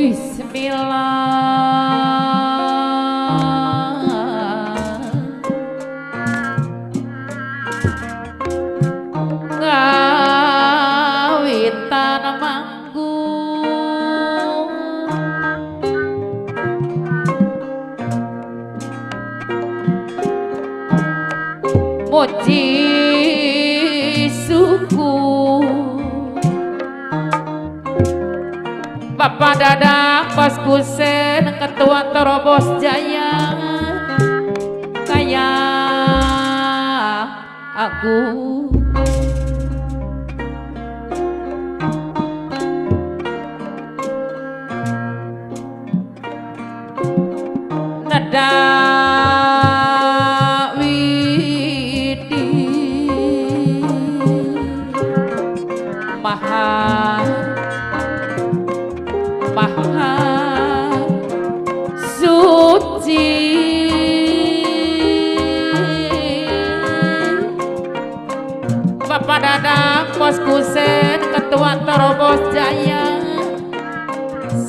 Bismillah ngawitan manggung muji suku Bapak Dadang Bos Kusen Ketua Terobos Jaya Kaya aku Nada Widi Maha suci Bapak Dadang Bos Kusen Ketua Terobos Jaya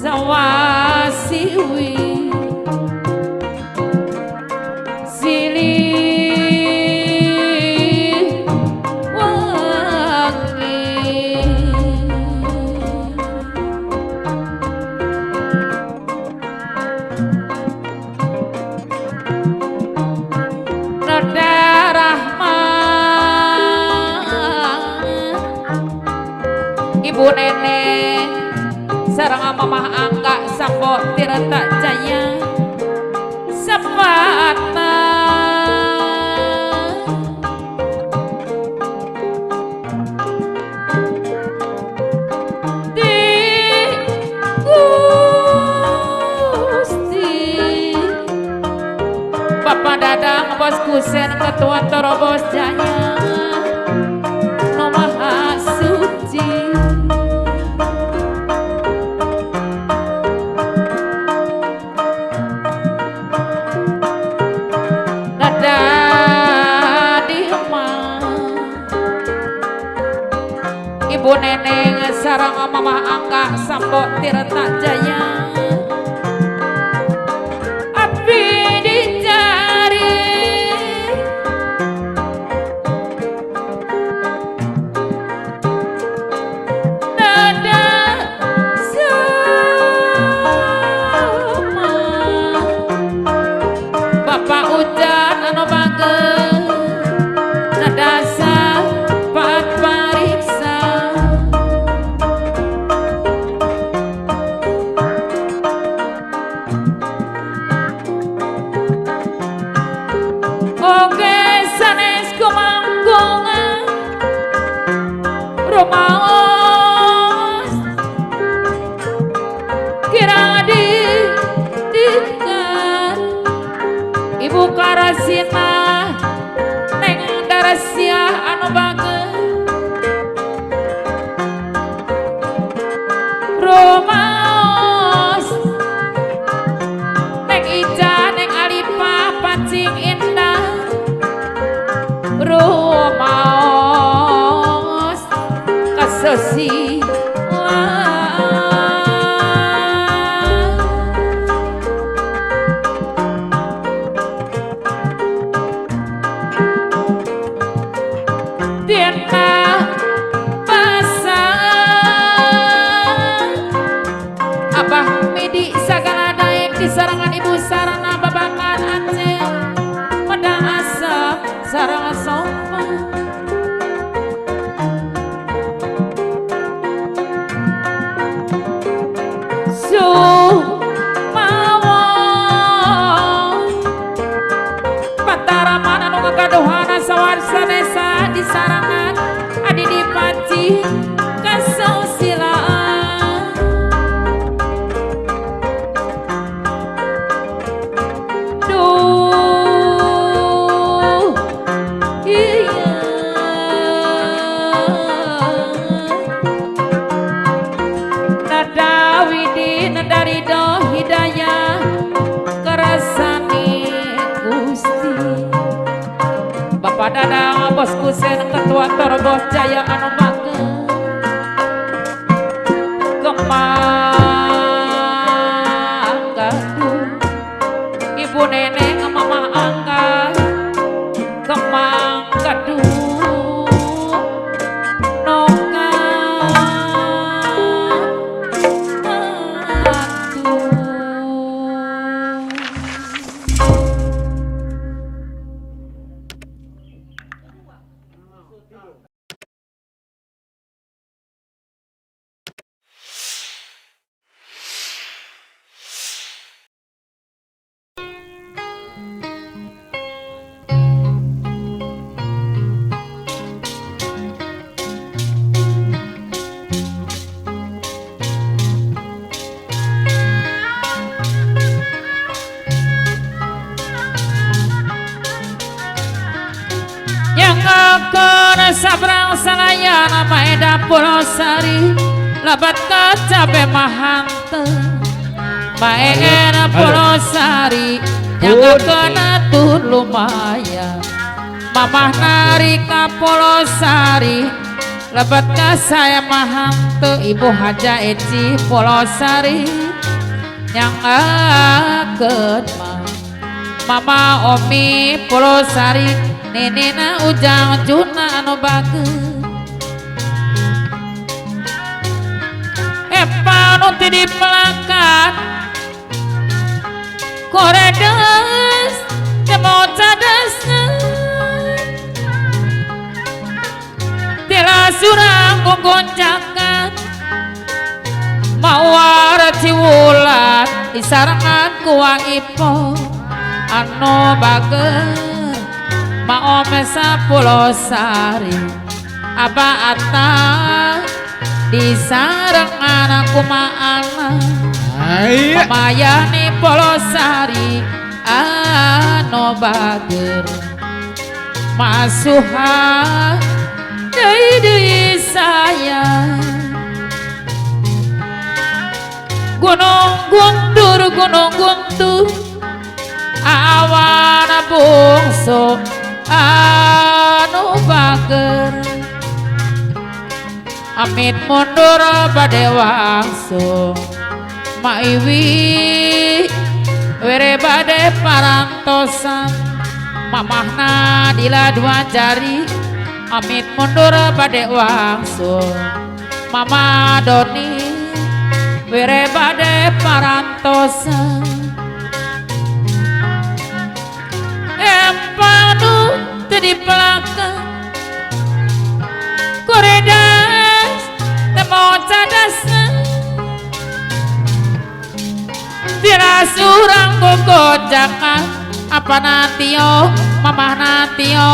Sawasiwi Ibu Nenek sareng Mamah Angka Sampo Tirta Jaya Sepatna di Gusti Bapak Dadang Bos Kusen Ketua Terobos Jaya Maha Suci Ibu Neneng sareng Mamah Angka Sampo Tirta Jaya Abdi dicari nada sama Bapak Ujan anu bagel nada sapat pariksa oke sanes kumanggungan rumaos kira didikan Ibu Karasina Neng Darasia anu bagel rumaos Neng Ica Neng Alipa Pancing Indah rumaos kasesi Tiana pasang Abah Midi sagala daek di sarangan Ibu Sarana babakan Aceh pada asap sarang sopa Pataraman anu ngagaduhana sawarsa desa di sarangan adi dipaci kasosilaan duh iya nada widi nada ridho hidayah kerasani Gusti Bapak Dadang Bos Kusen Ketua Terobos Jaya anu bagel Eda Pulosari lebat kecape mahante Maena Pulosari yang kena tuh lumayan Mamah Narika Pulosari lebat ke saya mahante Ibu Haja Eci Pulosari yang akan Mama Omi Pulosari Nenena Ujang Juna anu bagus Panuti di pelakat Koredes Demo cadas Tila surang gonjakan Mawar ciwulan Isarangan kuwa ipo Anu bagus Maomesa Pulosari Aba atah di sarang anak kumaana Pamayani Pulosari anu bager masuha deui saya gunung guntur awan bungsu anu bager Amit mundur bade wangsu Maiwi were bade parantosan Mamahna dila dua jari Amit mundur bade wangsu Mama Doni were bade parantosan Empanu tadi pelaka Koredas Temo cadas Tira surang gogojakan Apa natio Mamah natio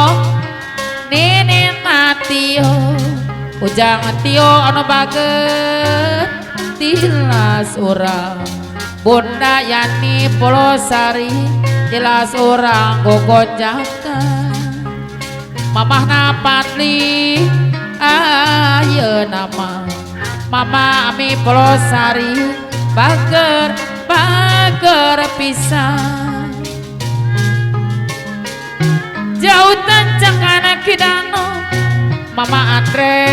Nini natio Ujang tio anu baget Tila surang Bunda Yani Pulosari Tila surang gogojakan Mamah napatli ayo nama Mama Ami Pulosari bager pisang jauh tancang anak kidano Mama Andre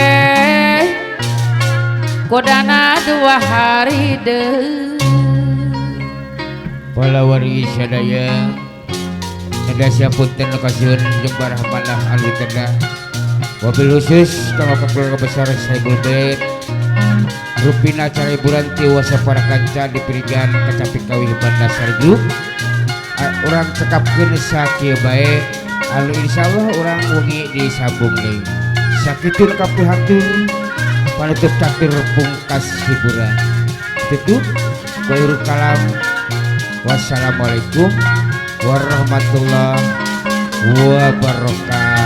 kodana 2 hari deh palawari sadaya ada siapunten lokasiun jembar malah alu tenda wabil khusus kama keluarga besar Saibul Bait rupina acara hiburan tiwasa para kanca di Pirigan Kecapi Kawih Bandar Sarju orang cekapkeun sakieu bae anu insyaallah orang wengi disambung deui sakitu kapihatur panutup catur pungkas hiburan tutup bayrul kalam wassalamualaikum warahmatullahi wabarakatuh.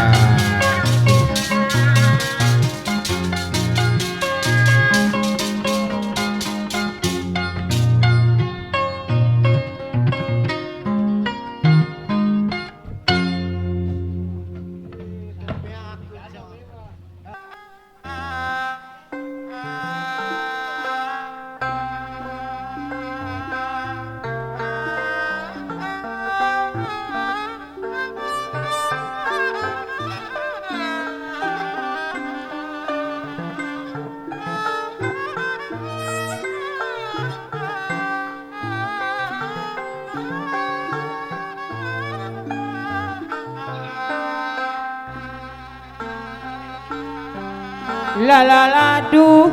La la la du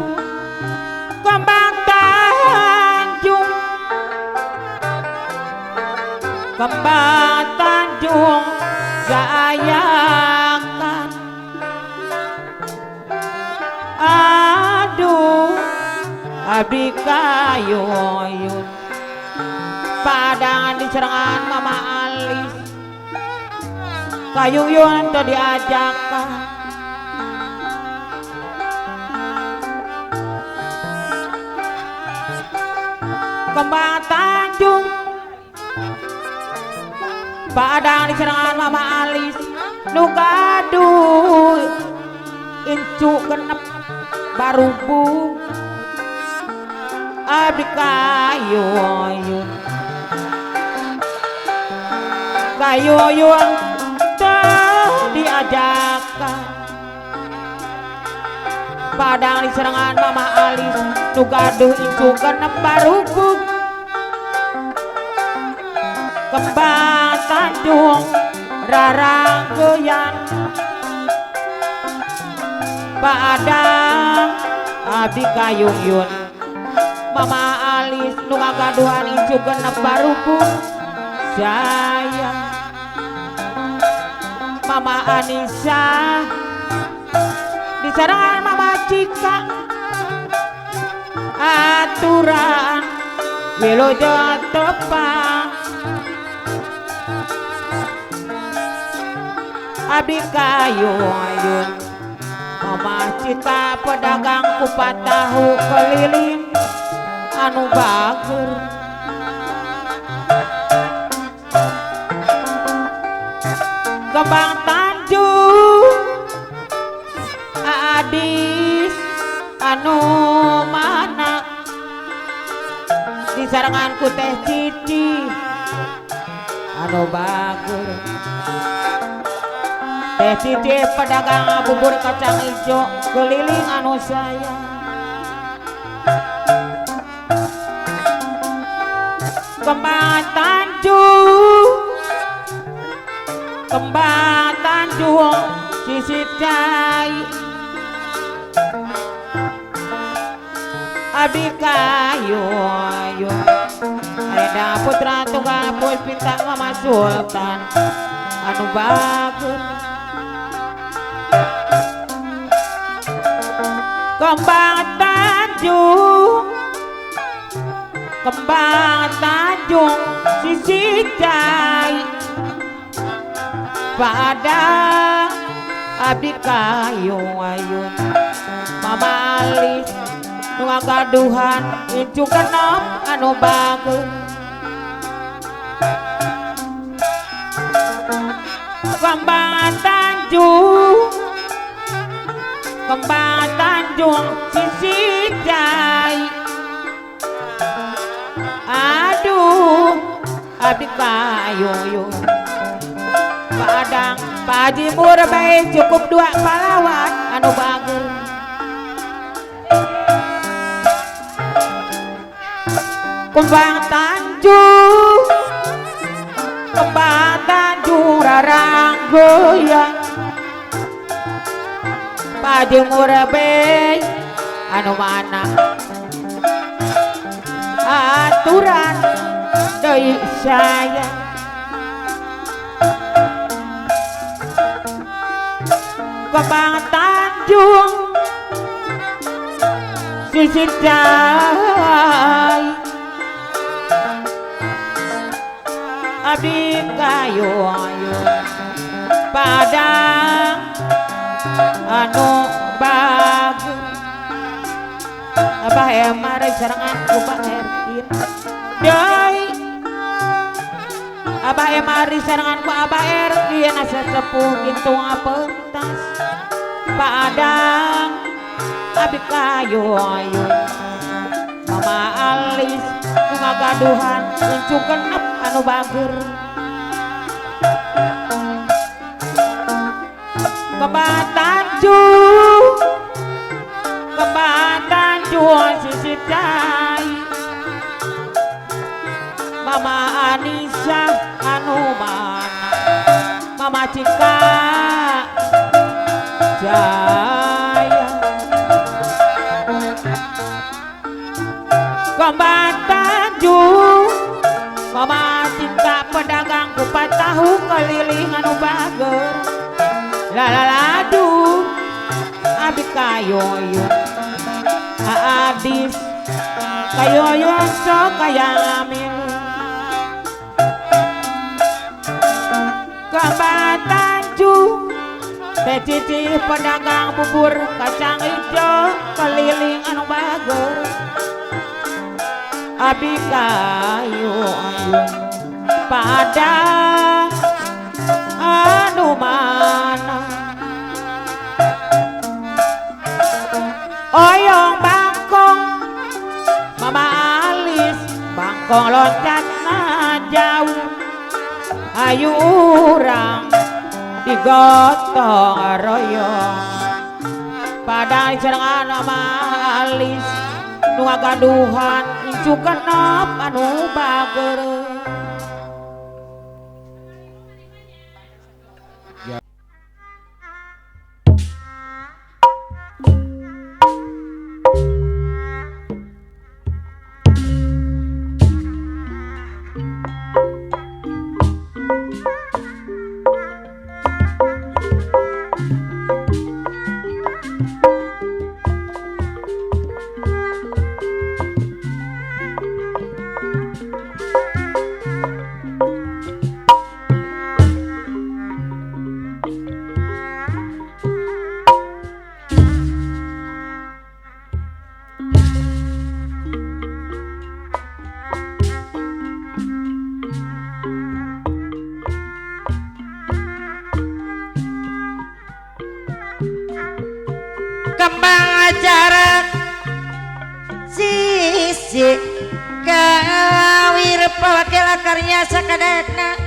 kembang Tanjung sayangkan aduh abdi kayuyun padangan di serangan Mama Alis kayuyun tuh diajakkan kembang Tanjung padang di serangan Mama Alis nu gaduh incu genep barubung abdi kayuyun kayuyun teu diajakan padang di serangan mama alis nu gaduh incu genep barubung kembang Tanjung raranggeyan padang abdi kayuyun mama alis nu ngagaduhan incu genep barubung saya mama Anissa di sarangan mama Cika aturan wilujeng tepang abdi kayuyun mama Cita pedagang kupat tahu keliling anu bager kembang Tanjung adis anu mana di saranganku teh Cici anu bager teh Cici pedagang bubur kacang ijo keliling anu sayang kembang Tanjung sisi cai abdi kayuyun Reda putra tunggal puspita mama Sultan anu bagus kembang Tanjung sisi cai padang abdi kayuyun mama alis nu ngagaduhan incu genep anu bagus kembang Tanjung sisi cai aduh abdi kayuyun padang Pak Haji Murbai cukup 2 pahlawan anu bager kembang Tanjung raranggoyang Pak Haji Murbai anu mana aturan deui saya kembang Tanjung sisi cai abdi kayuyun padang anu bagus abah emari sarangan kubah herkin deui abah emari sarangan ku abah erkin asa sepuh gitu ngapentas padang abdi kayuyun mama alis nu ngagaduhan incu genep anu bager kembang Tanjung sisi cai mama Anissa anu mana mama Cika jaya kembang Tanjung mama Cika pedagang kupat tahu keliling anu bager lalaladu abdi kayuyun adis kayuyun sok kaya milih kembang Tanjung teh Cici pedagang bubur kacang ijo keliling anu bager abdi kayuyun padang anu mana oyong bangkong mama alis bangkong loncat na jauh ayu urang digotong royong pada serangan mama alis nu gaduhan incukan anu bager. Kembang ajaran sisi kawir pawakil akarnya sakadana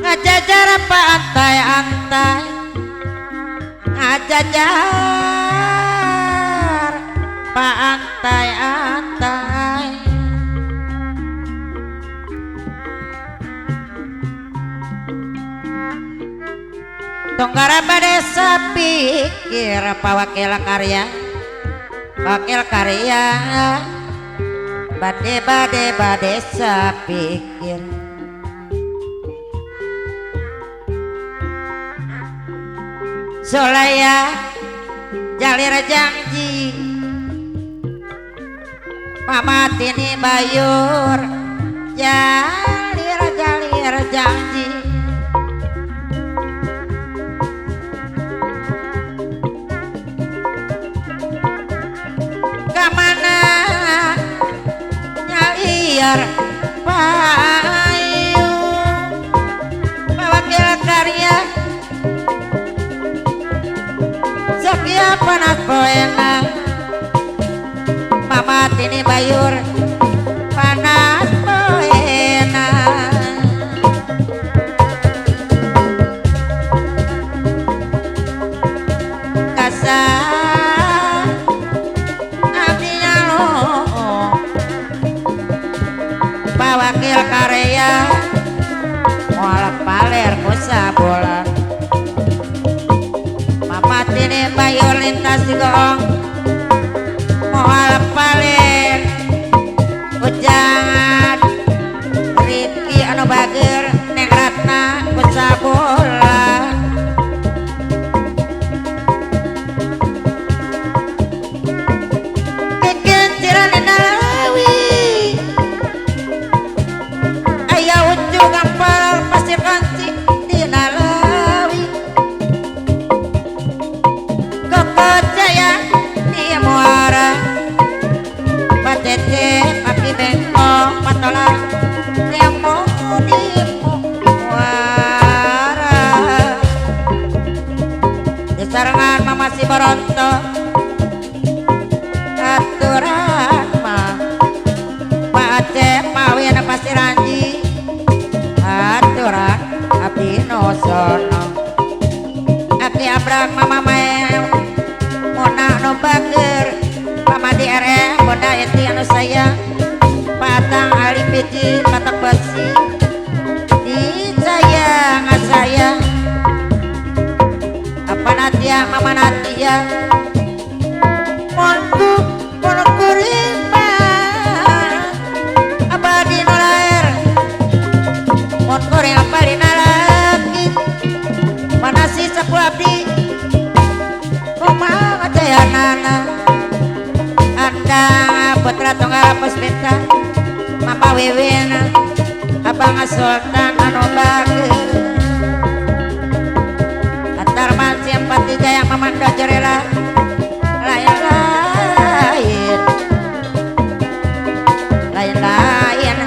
ngajajar pantai-antai ngajajar pantai-antai Tunggara desa pikir pawakil karya wakil karya bade desa pikir Solaya jalir janji mama tini bayur jalir janji kamana nyaliar payu pawakil karya sakia panas poena mama tini bayur panas poena kasar abdinya lo pawakil karya mualaf paler kusa bola mama tini bayur lintas digong mualaf paler ujangan Riki anu bager Neng Ratna kusa bola kekenciran nalawi ayah ujung gampal pasir kanci di nalawi kepacaya di muara patete papi bengkok patola nemo di muara di sarangan mama si Boronto aturan mah Pak Aceh mawin pasir anji aturan abdi nosono aki abrak mama maem mona no bager mama di RM bunda eti anu sayang patang ali piji patang besi di sayang sayang apa natia mama natia monku mono kurima abadi nolaer mon koreng abadi nalaki mana si sapu abdi koma jaya nana anda putra tunggal puspita mama wewena abang sultan anu bager antar mansi empati jaya mamanda jorela lain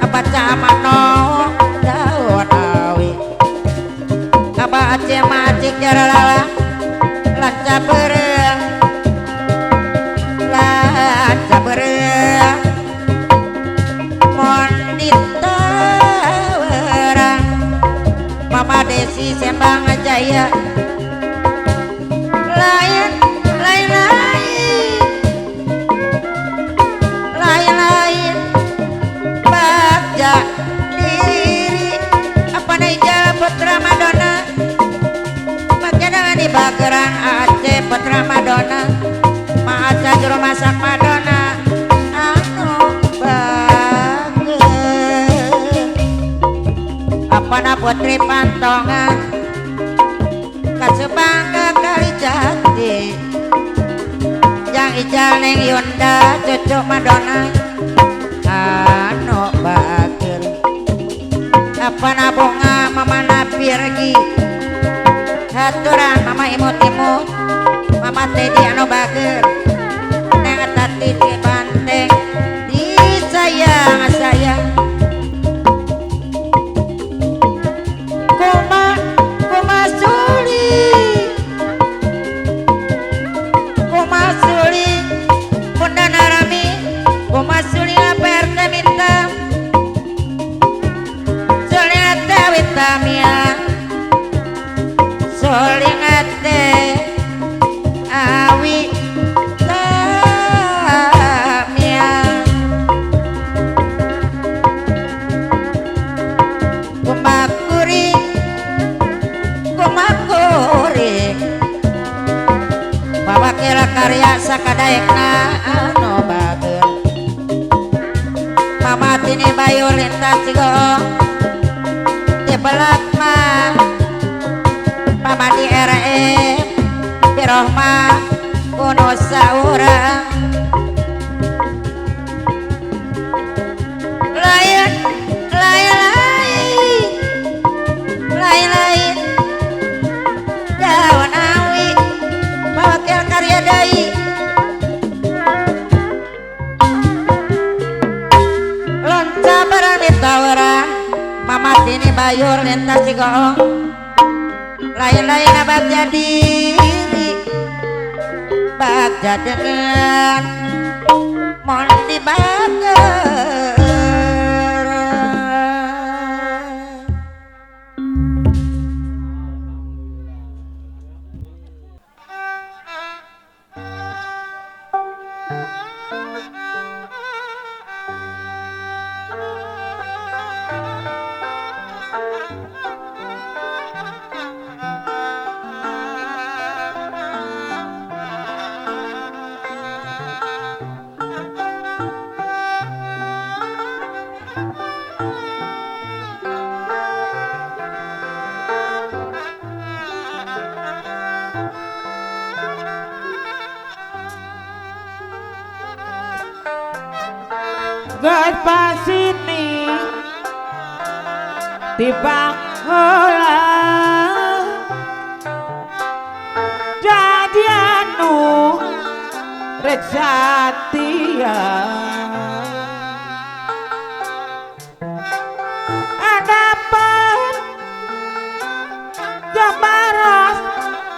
apa camano daun awi Aba aceh macik jaralala lanca bereng lanca bereng mondita werang Mama Desi Sembang Jaya lain lain lain lain bagja diri apa nih jala putra Madonna bagaimana nih bageran Aceh putra Madonna Maaca juru masak Madonna anu bager apa na putri pantongan kasebangga kali jati yang ijal neng Yunda cucu Madonna anu bager apa na bunga mama na pirgi haturan mama imut-imut mama Teddy anu bager neng tati di banteng disayang sayang kuma suli bunda narami kuma suli aperte minta suli ate witamia suli ate awi tamia kumakuri bawa kira karya sakadaekna anu bager Mama Tini Bayu lintas sigong di belak mah Mama di RM di Rohma kuno saurang lain lain lain lain lain daun awi bawa karya dai lonca berani tawaran Mama Tini Bayur lintas sigong lain-lain abad jadi bagja dengan mon dibager Gas pasini tiba hola jadi anu rek satia ada pun jambaras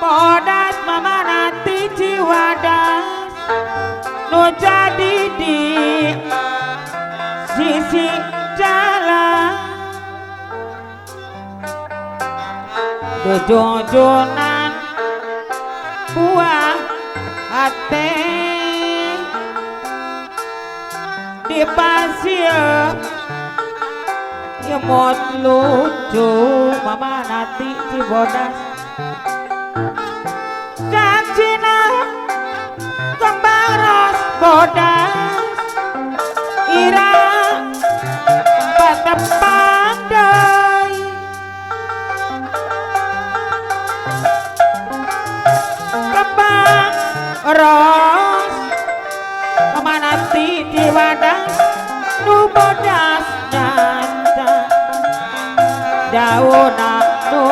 podas mama nanti jiwadas nu jadi di sisi jalan dejojonan buah hati di pasir imut lucu mama nanti cibodas janjina kembang ros bodas ira pandai kembang ros kemana di wadah nu bodas nyanda daun nu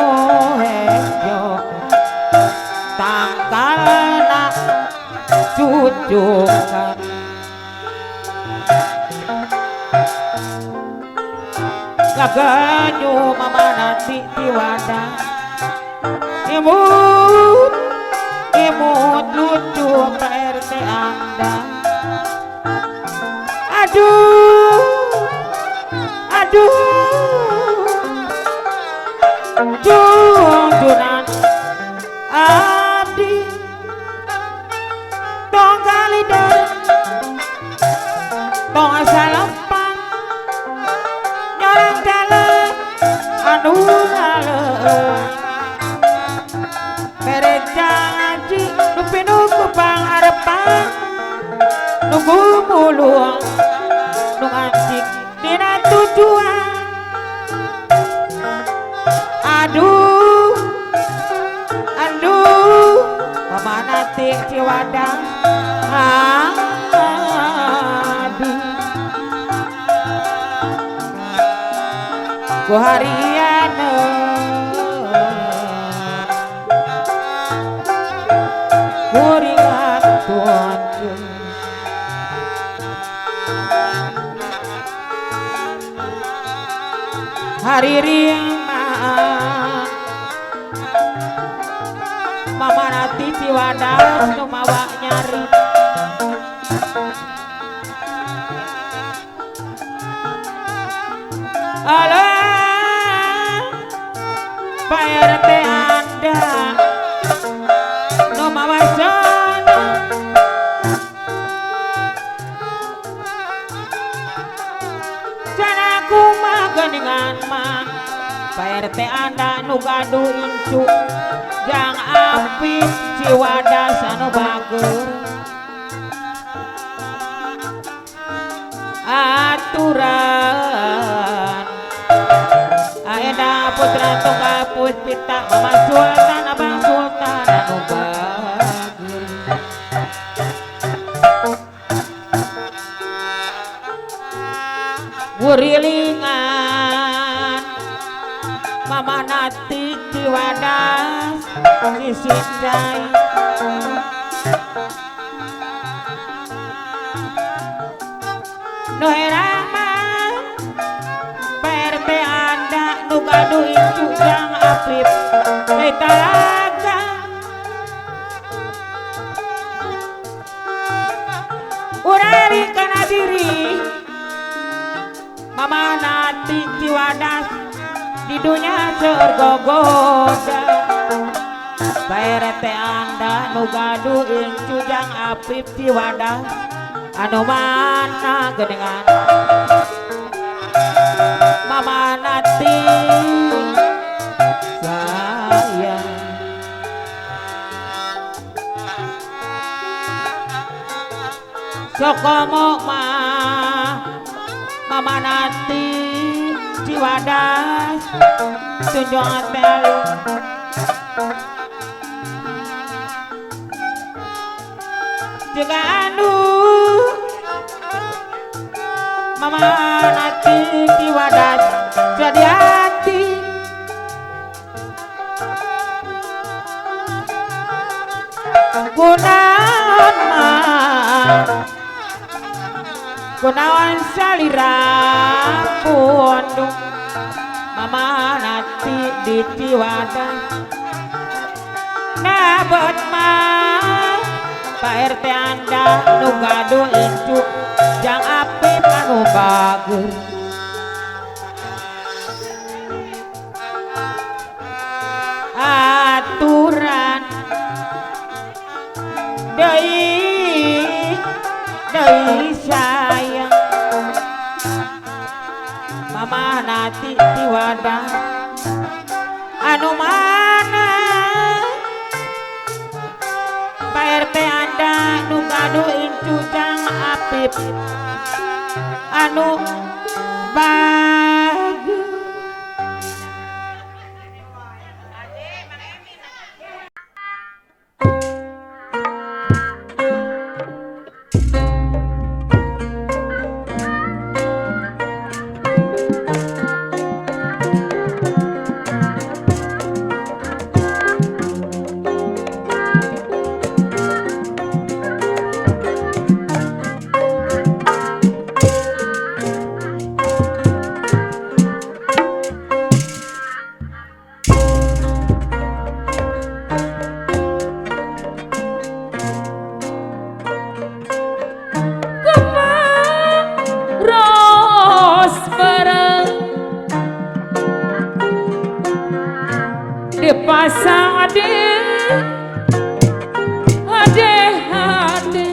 hejo tangkalna cucukan laganyu mama nanti di wadah imut imut lucu Pak RT Anda. Aduh aduh junjunan abdi tong kalidar tong salempang nyorang dalam anu ngaleuh mere janji nu pinuku pangarepan nunggu mulung nu ngancik dina tujuan. Aduh aduh pamana ti Ciwadang aduh ku hariana kuringat tuanku hari ringan mama nanti Ciwadang nu mawa nyari alah Pak RT Anda nu mawa sana sana kumaha geuningan mah Pak RT Anda nu gaduh incu jang api Ciwadas anu bager aturan ayeuna putra tunggal puspita mama sultan abang sultan anu bager wurilingan mama nati Ciwadas sisindai nu herama Pak RT Anda nu gaduh incu jang apip talaga urari kana diri mama nati Ciwadas di dunia sergogoda Pak RT Anda nu gaduh incu jang apip Ciwadas anu mana geuningan mama nati sayang sokomo mah mama nati Ciwadas tunjungan telu juga anu mama nati Ciwadas jadi hati kunaon mah kunaon salira pundung mama nati di Ciwadas nabot mah Pak RT Anda nu gaduh incu jang apip anu bager aturan deui sayang mama nati Ciwadas anu mana Pak RT Anda nu gaduh incu jang apip anu bagus ade ade ade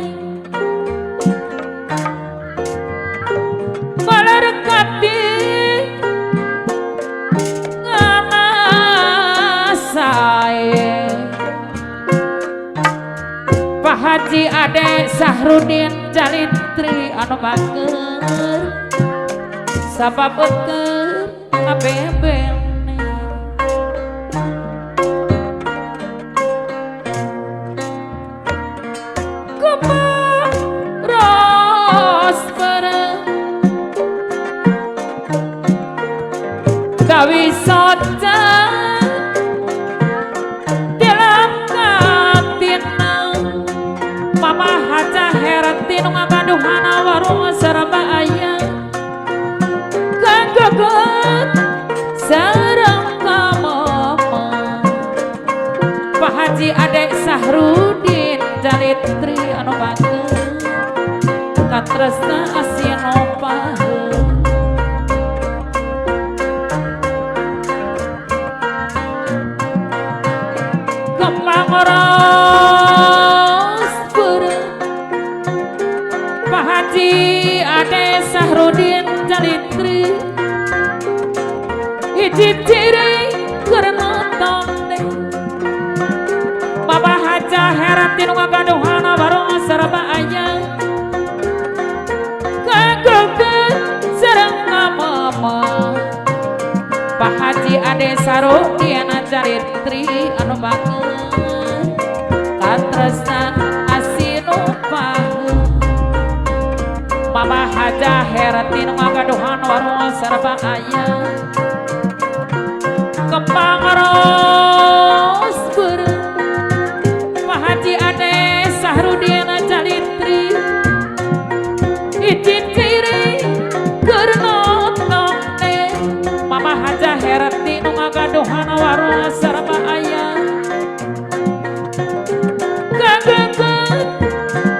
Balarkati ngana sae Pak Haji Ade Sahrudin Jalitri anu bager sabab euteur abebene kumaros bareng kawisata dalam katina mama haja herati nu ngagaduhana warung saraba aya kagogot sareng ka mama Pak Haji Ade Sahrudin Jalitri anu bager katresna asinopaheum Kemangros bareng Pak Haji Ade Sahrudin Jalitri hiji ciri keur nonton deh Bapak Haja Herati nu ngagaduhana bareng saraba aya kagoget sareng ka mama Pak Haji Ade Sahrudin Jalitri anu bager katresna asinopaheum Mama Haja Herati nu ngagaduhan warung sarba aya kepangros bareng Pak Haji Ade Sahrudin Jalitri hiji ciri keur nonton teh Mama Haja Herati nu ngagaduhan warung sarba aya kageget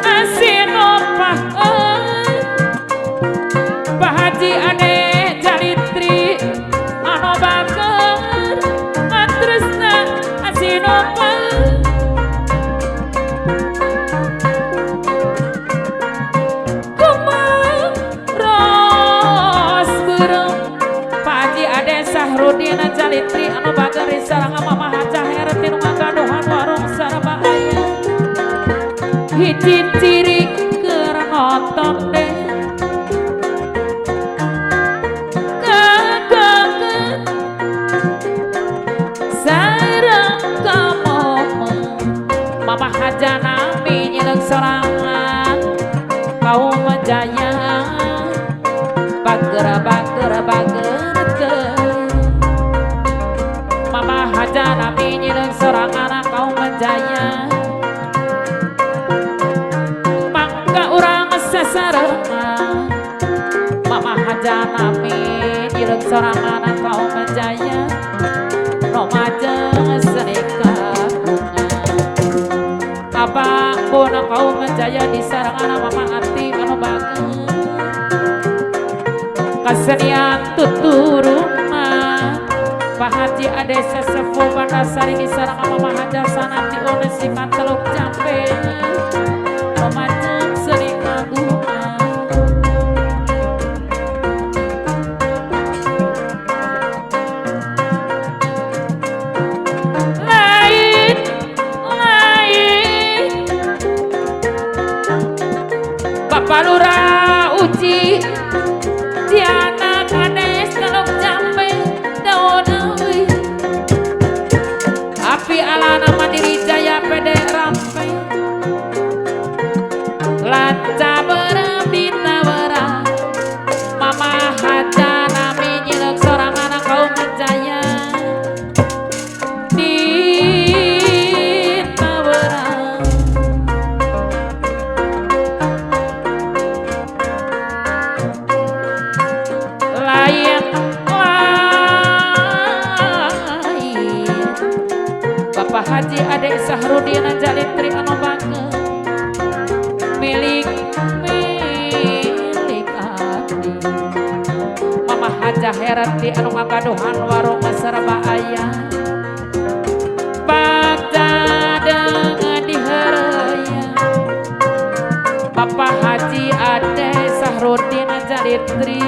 asinopaheum Pak Haji Ade Jalitri anu bager atresna asinopaheum kumaros bareng Pak Haji Ade Sahrudin Jalitri anu bager sareng Mama Haja Herati nu ngagaduhan warung saraba aya hiji ciri keur nonton deh kagoget sareng ka mama Haja nami nyeuleuh sorangan kaum jaya bager bager bager teu Mama Haja nami nyeuleuh sorangan kaum jaya sasarengan Mama Haja nami nyeuleuh sorangan kaum jaya no majeng seni kagungan abang pun kaum jaya di sarangan Mama Ati anu bager kasenian tuturungan Pak Haji Ade Sesepuh Bandasari di sarangan Mama Haja sanati unesikan Teluk Jambe no majeng seni kagungan lain Bapak Lurah Uji Diana Kades Teluk Jambe daun euy api alana Mandiri Jaya pede rampe lanca berem ditawara Mama Haja nami nyeuleuh sorangan kaum jaya ditawara lain Bapak Haji Ade Sahrudin Jalitri anu bager milik ati Mama Haja Herati anu ngagaduhan warung sarba aya Jalitri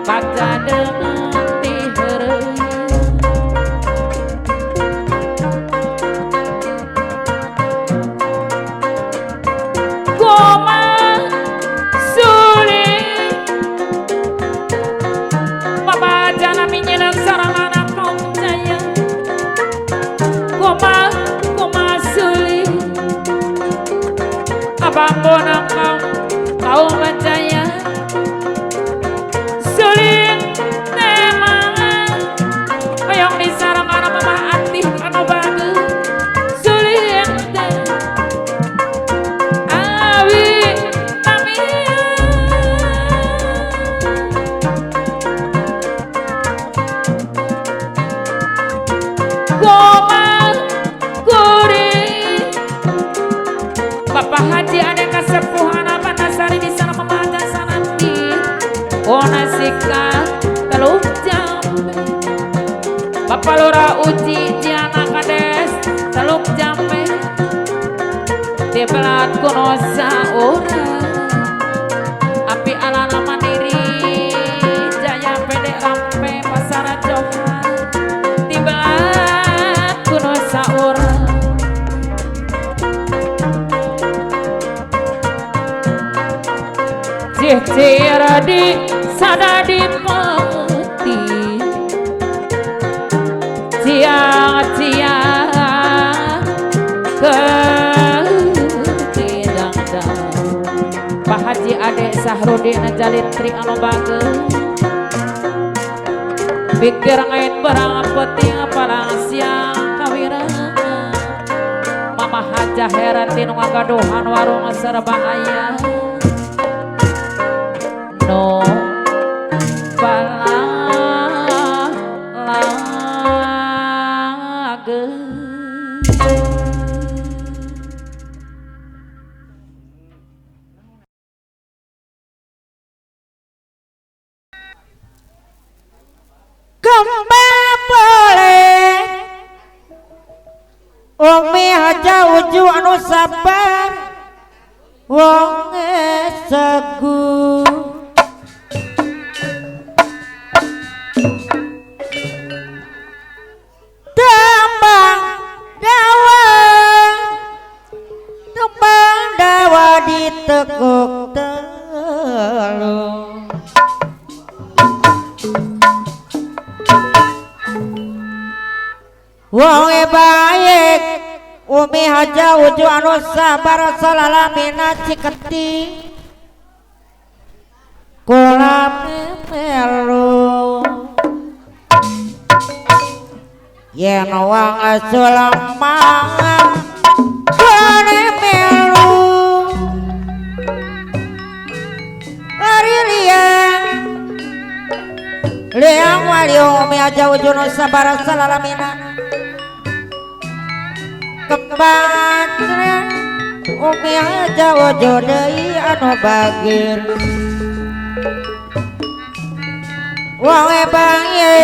baca dengan dihereuy Goma sulit Bapak jana minyeun sareng anak kaum jaya Goma sulit Abang bonang kaum jaya sulit temangan hoyong disareng kana Mamah Atih anu bageus sulit teh awi tamia Goma kuring Bapak Haji ada kasepuhan apa nasari di sana memaja sanati ona sika teluk jambe Bapak Lora uji diana kades teluk jambe di belat kuno saurang api alana mandiri jaya pede rampe pasar Joha di belat kuno saurang Cira di sada di peti ciang ke tidang Pak Haji Ade Sahrudin Jalitri anu bageus pikir ngait barang penting parang siang kawirangan Mamah Hajah Herati nu ngagaduhan warung serba aya no Kembang boleh Umi Haja Uju anu sabar wong segu tembang dawa ditekuk telung wong baik Umi Haja Uju anu sabar salalamina ciketi kula melu yen wong sulamang kene melu ari liang wali Umi Haja Uju anu sabar salalamina kembatre Umi Haja Uju deui anu bagir wong bae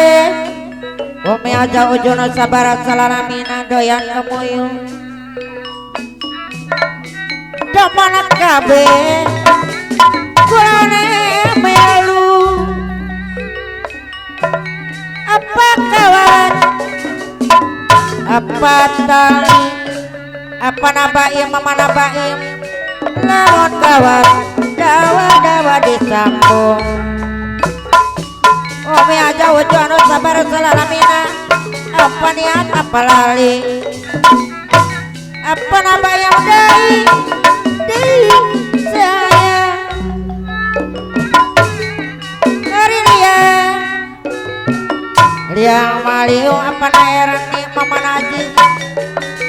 Umi Haja Uju anu sabar salalamina doyan kemuyung damana kabeh kulane melu apa kawan apa tali apa nabaim mama nabaim lawan kawan dawa disambung Umi Haja Uju anu sabar salalamina apa niat apa lali apa nabaim deui saya hari liang maliu apa naeran ni mama naji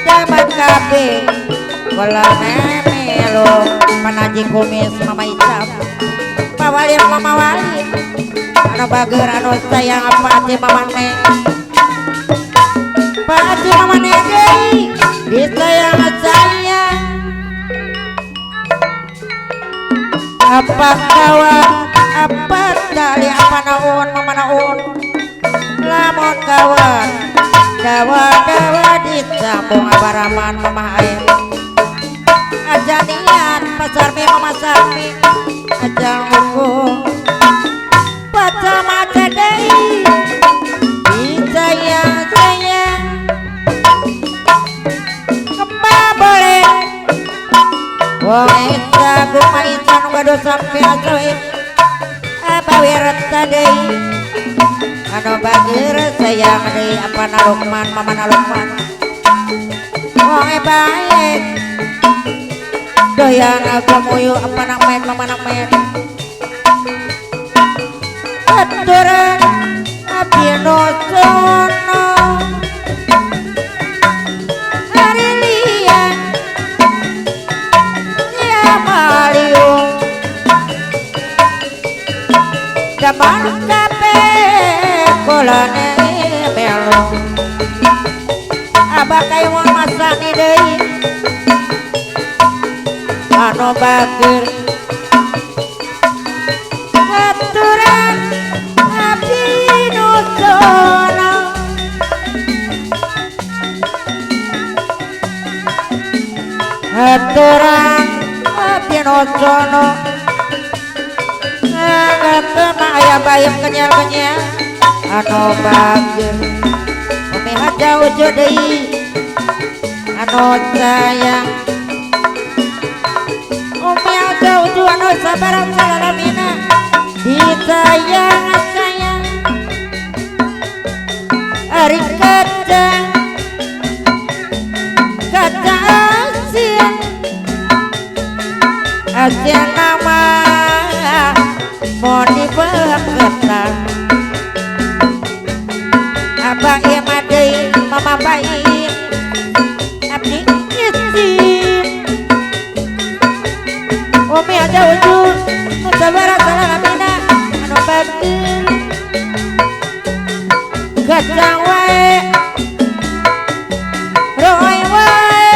dapat kabeh kula melo panaji kumis mama Icam pawali mama wali anu bager anu sayang apa ati mama neng Pak ati mama neng deui disayang saya apa kawan apa tali apa naun mama naun lamun kawan dawa disambung abaraman mamah air aja niat Mama Sarmi Mama Sarmi ajal hukum baca maca deui jaya jaya kembang boleh wong eta gumaita nu gaduh sampe asoe abawirta deui anu bageur sayang deui apana Lukman mamana Lukman wong baik doyan agamuyu apana men mamana men aturan abdi nu sono harilian ya maliung zaman kape kolane melo abah kayuan masani deui anu bageur aturan abdi nu sono aturan abdi nu sono ngatema aya bayam kenyal-kenyal anu bageur umi hajau deui anu sayang umi hajau anu sabarang salalamina disayang sayang ari kacang kacang asin asin nama mau dibeketan abah ieu mah deui mama bayi abdi izin umi aja ujung nu sabaraha salalamina anu bageur kacang wae roe wae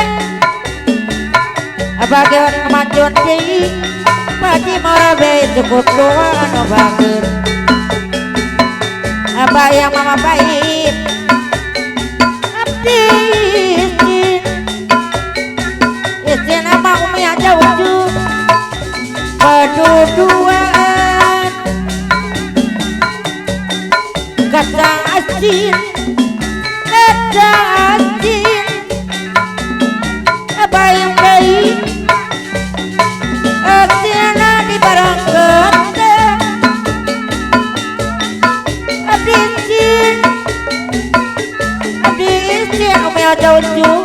abah ge kemajuan deui padi morabe cukup doa anu bageur abah yang mama baik abdi izin nama umi aja ujung keduduan kacang asin abah yang baik asinna dibarengkeun abdi izin umi aja ujung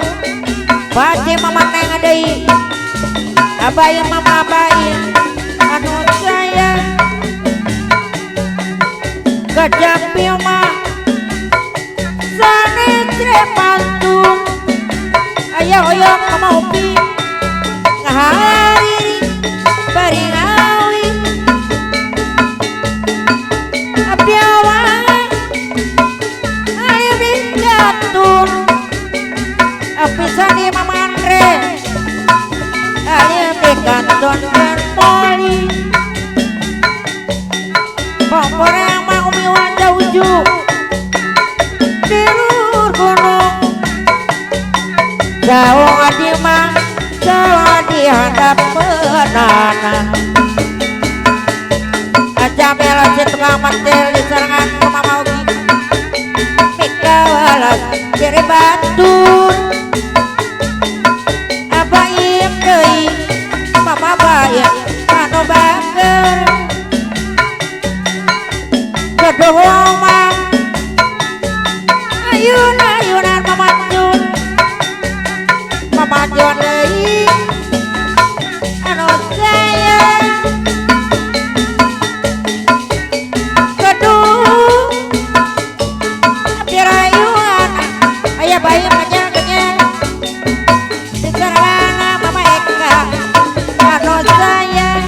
pasti mama neng deui abah yang mama baik anu sayang kajampi mah sanestre mantung aya oyong mama upi ngahariri bari ngawi abdi awang ayo dicatur api sani mama Andre ayo dikanton dan poli pokoknya mah umi wajah ujuk di luhur gunung jauh adi mah jauh di hadap penana aja bela si tukang mantel di serangan mama ugi mika walas kiri batur abah im deui mama bayar anu bageur kedohong mah ayunan mama jun deui anu sayang keduh abdi rayuan aya bayi kenyal-kenyal di sarana mama Eka anu sayang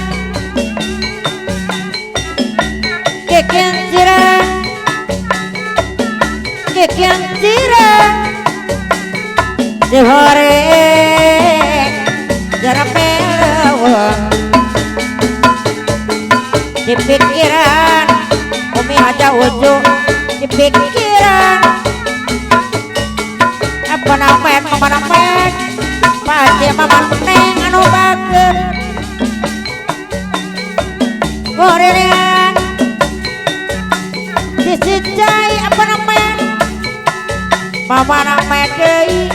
kekian sirang di hore jarapelewang di pikiran umi aja ujung di pikiran apa namanya pasti mama neng anu bageur Mama medei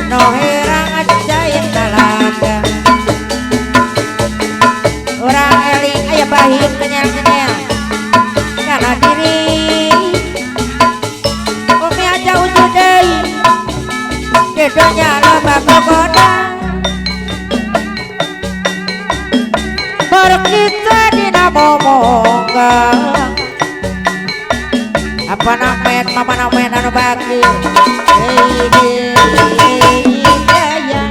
no herang ajaib talaga orang eling aya bahim kenyal-kenyal karena diri umi aja ujud deui gedonya loba gogoda berkita dina momongga apa namen mama namen anu bagi daya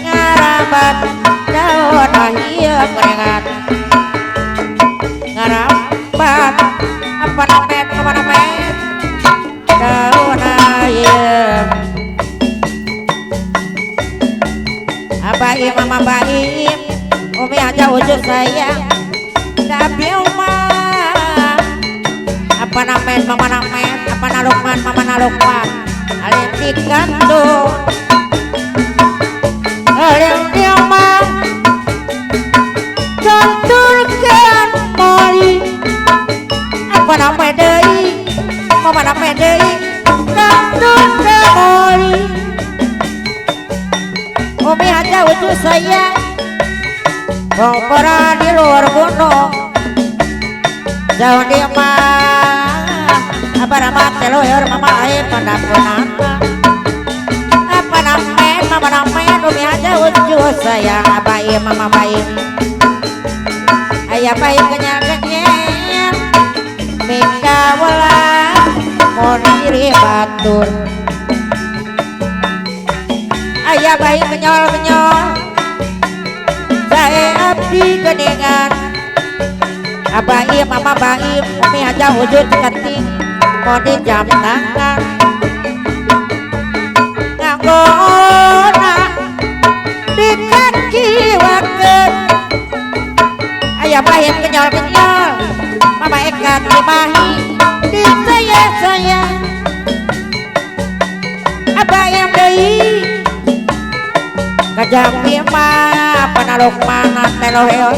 ngarabat daun ahia gorengan ngarabat apa namen mama namen daun ahia abaim mama baim umi aja wujud sayang tapi umah apa namen mama namen apa nalukman mama nalukman alim di kantung alim di omah canturkan moli apa namen deui mama namen deui canturkan moli umi aja wujud sayang Bongkora di luar gunung jauh di mah apa nama teloyor mama air pandakunan apa namen mama namen umi aja ujung sayang abai mama baik ayah baik kenyal-kenyal mingga wala mau diri batur ayah baik kenyal-kenyal saya abdi geningan abaim mama baim umi aja wujud keting mau di jam tangan nganggona di kaki waket ayah baim kenyal-kenyal mama ikat di bahi di saya abaim deui kajampi mah apa naluk mana teloheo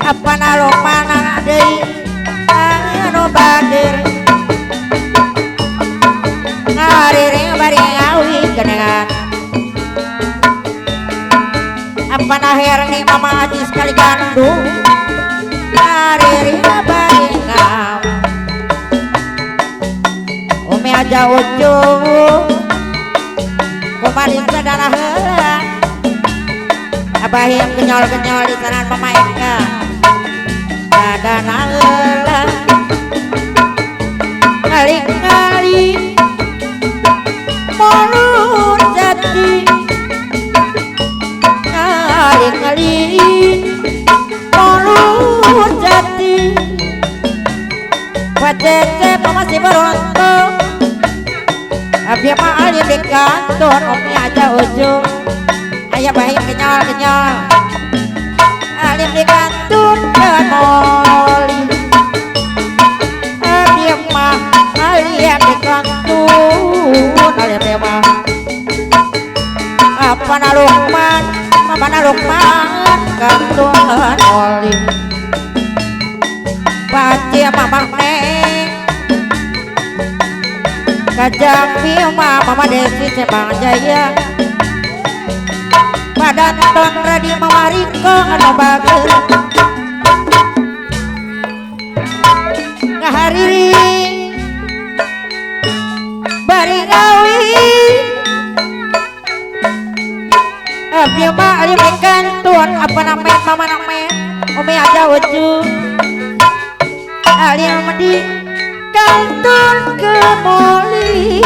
apa naluk mana deui anu badir ngariring bari ngawi genengan apa naher nih mama aji sekali gandung ngariring bari ngawi umi aja ujung kumarin sadana heula abahim kenyol-kenyol di sanan mama Eka sadana heula kali-kali mulur jati kali-kali mulur jati wajece mama si berontok abia mah ali di kantor umi aja ujung ayah baik kenyal-kenyal alim di kantor dan moli abia mah ali di kantor alim di mah apa nalukman mama nalukman kantor moli baci mama neng kajampi mama desi cebang jaya pada ton radi mama Riko anu bager ngahariri bari ngawi abdi mah alim ikan tuan apa namen mama namen umi aja wujud alim di kantor ke moli